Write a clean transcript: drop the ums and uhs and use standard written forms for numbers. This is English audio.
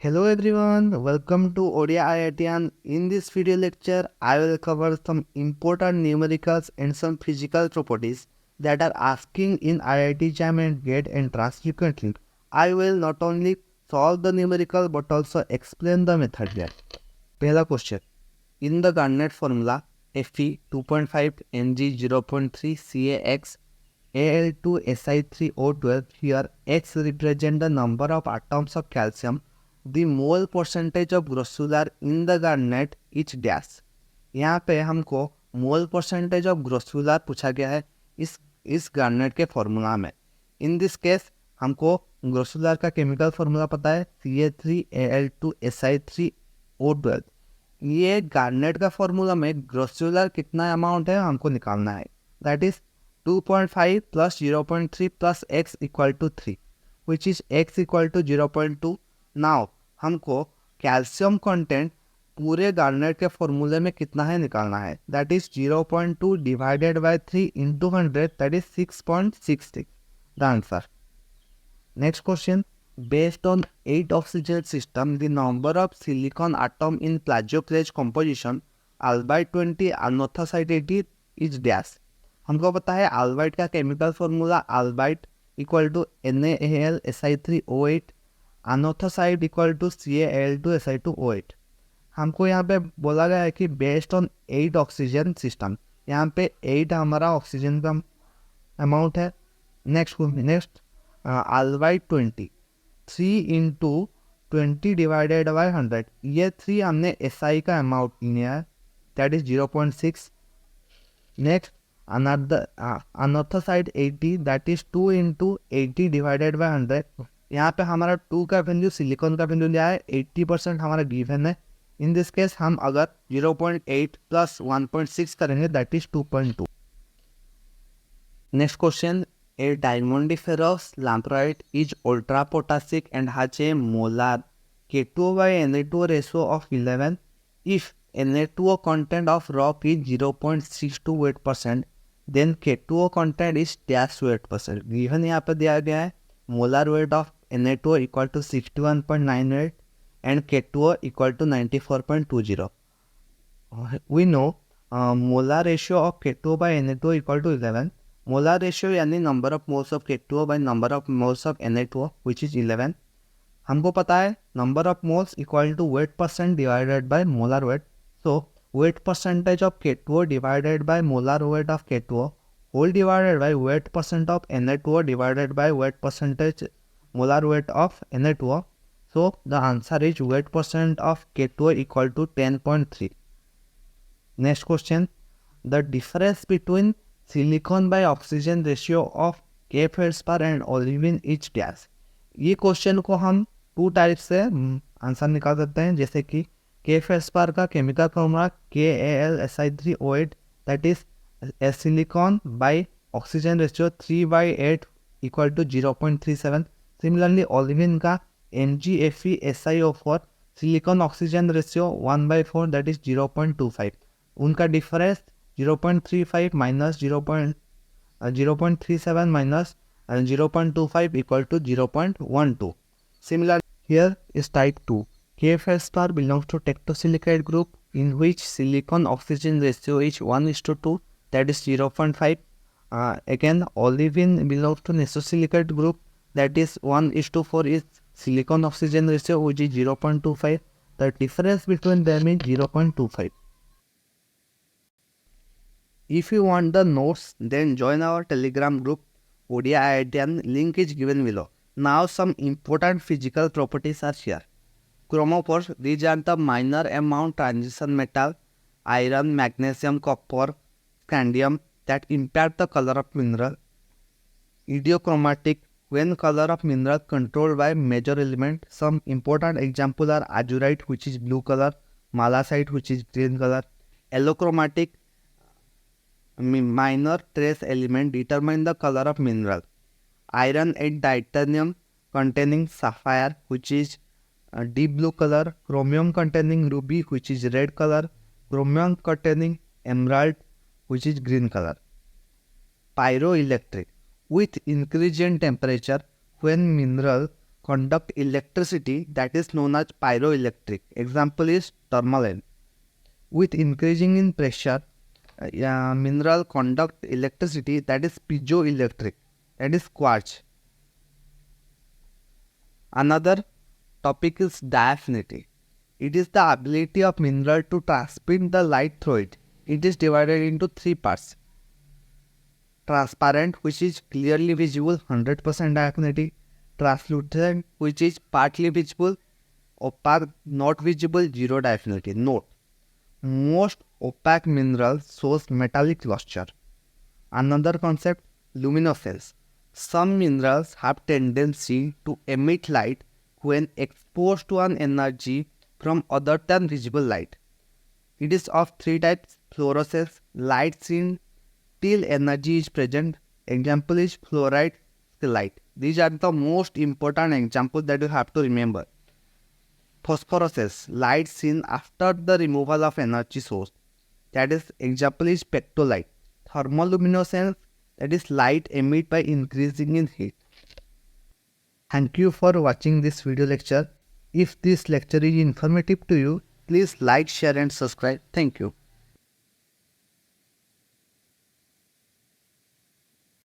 Hello everyone, welcome to Odia IITian. In this video lecture, I will cover some important numericals and some physical properties that are asking in IIT JAM and GATE entrance frequently. I will not only solve the numerical but also explain the method there. Pehla question. In the Garnett formula, Fe 2.5 Mg 0.3 CaX Al2Si3O12, here X represent the number of atoms of calcium. The mole percentage of grossular in the garnet each dash. यहाँ पे हमको मोल percentage of ग्रोसुलर पूछा गया है इस garnet के formula में। In this case हमको ग्रोसुलर का केमिकल फॉर्मूला पता है Ca3Al2Si3O12। ये गार्नेट का फॉर्मूला में ग्रोसुलर कितना अमाउंट है हमको निकालना है। That is 2.5 plus 0.3 plus x equal to 3, which is x equal to 0.2. Now हमको कैल्शियम कंटेंट पूरे गार्नेट के फॉर्मूले में कितना है निकालना है। That is 0.2 divided by 3 into 100, that is 6.66 the answer. Next question. Based on 8 oxygen system, the number of silicon atom in plagioclase composition albite 20 anthocite 80 is dash. हमको पता है albite का chemical formula albite equal to NaAlSi3O8, anthocite equal to CaL2Si2O8। हमको यहाँ पे बोला गया है कि बेस्ड ऑन 8 ऑक्सीजन सिस्टम, यहाँ पे 8 हमारा ऑक्सीजन का अमाउंट है। Next albite 20, 3 into 20 divided by 100, ये 3 हमने SI का अमाउंट लिया है, that is 0.6। Next anorthosite 80, that is 2 into 80 divided by 100। यहाँ पे हमारा 2 का वैल्यू सिलिकॉन का वैल्यू लिया है, 80% हमारा गिवन है। इन दिस केस हम अगर 0.8 प्लस 1.6 करेंगे that is 2.2। Next question. A diamondiferous lamproite is ultra potassic and has a molar K2O by Na2O ratio of 11 if Na2O content of rock is 0.62 weight%, then K2O content is dash weight%. Given यहाँ पे दिया गया है molar weight of Na2O equal to 61.98 and K2O equal to 94.20. We know molar ratio of K2O by Na2O equal to 11. Molar ratio यानी number of moles of K2O by number of moles of Na2O which is 11। हमको पता है number of moles equal to weight percent divided by molar weight. So weight percentage of K2O divided by molar weight of K2O whole divided by weight percent of Na2O divided by weight percentage molar weight of Na2O। So the answer is weight percent of K2O equal to 10.3। Next question. The difference between silicon by oxygen ratio of K feldspar and olivine each dash. ये question को हम 2 type से answer निकाल सकते हैं, जैसे कि के फेल्सपार का chemical formula KAlSi3O8, that is silicon by oxygen ratio 3/8 equal to 0.37। Similarly olivine का MgFeSiO4, silicon oxygen ratio 1/4, that is 0.25। उनका difference 0.35 minus 0.37 minus 0.25 equal to 0.12. Similar here is type 2. KFeSpar belongs to tetrasilicate group in which silicon oxygen ratio is 1:2, that is 0.5. Again olivine belongs to nesosilicate group, that is 1:4 is silicon oxygen ratio which is 0.25. The difference between them is 0.25. If you want the notes, then join our Telegram group Odia IITian. Link is given below. Now some important physical properties are here. Chromophores, these are the minor amount transition metal, iron, magnesium, copper, scandium that impact the color of mineral. Idiochromatic, when color of mineral controlled by major element. Some important examples are azurite, which is blue color, malachite, which is green color. Allochromatic, minor trace element determine the color of mineral. Iron and titanium containing sapphire, which is deep blue color. Chromium containing ruby, which is red color. Chromium containing emerald, which is green color. Pyroelectric, with increase in temperature, when mineral conduct electricity, that is known as pyroelectric. Example is tourmaline. With increasing in pressure, mineral conduct electricity, that is piezoelectric, that is quartz. Another topic is diaphanity. It is the ability of mineral to transmit the light through it. It is divided into three parts. Transparent, which is clearly visible, 100% diaphanity. Translucent, which is partly visible. Opaque, not visible, 0 diaphanity. Note: most opaque minerals shows metallic luster. Another concept, luminescence. Some minerals have tendency to emit light when exposed to an energy from other than visible light. It is of three types: fluorescence, light seen till energy is present. Example is fluoride, light. These are the most important examples that you have to remember. Phosphorescence, light seen after the removal of energy source. That is, example is spectrolite. Thermoluminescence, that is light emitted by increasing in heat. Thank you for watching this video lecture. If this lecture is informative to you, please like, share and subscribe. Thank you.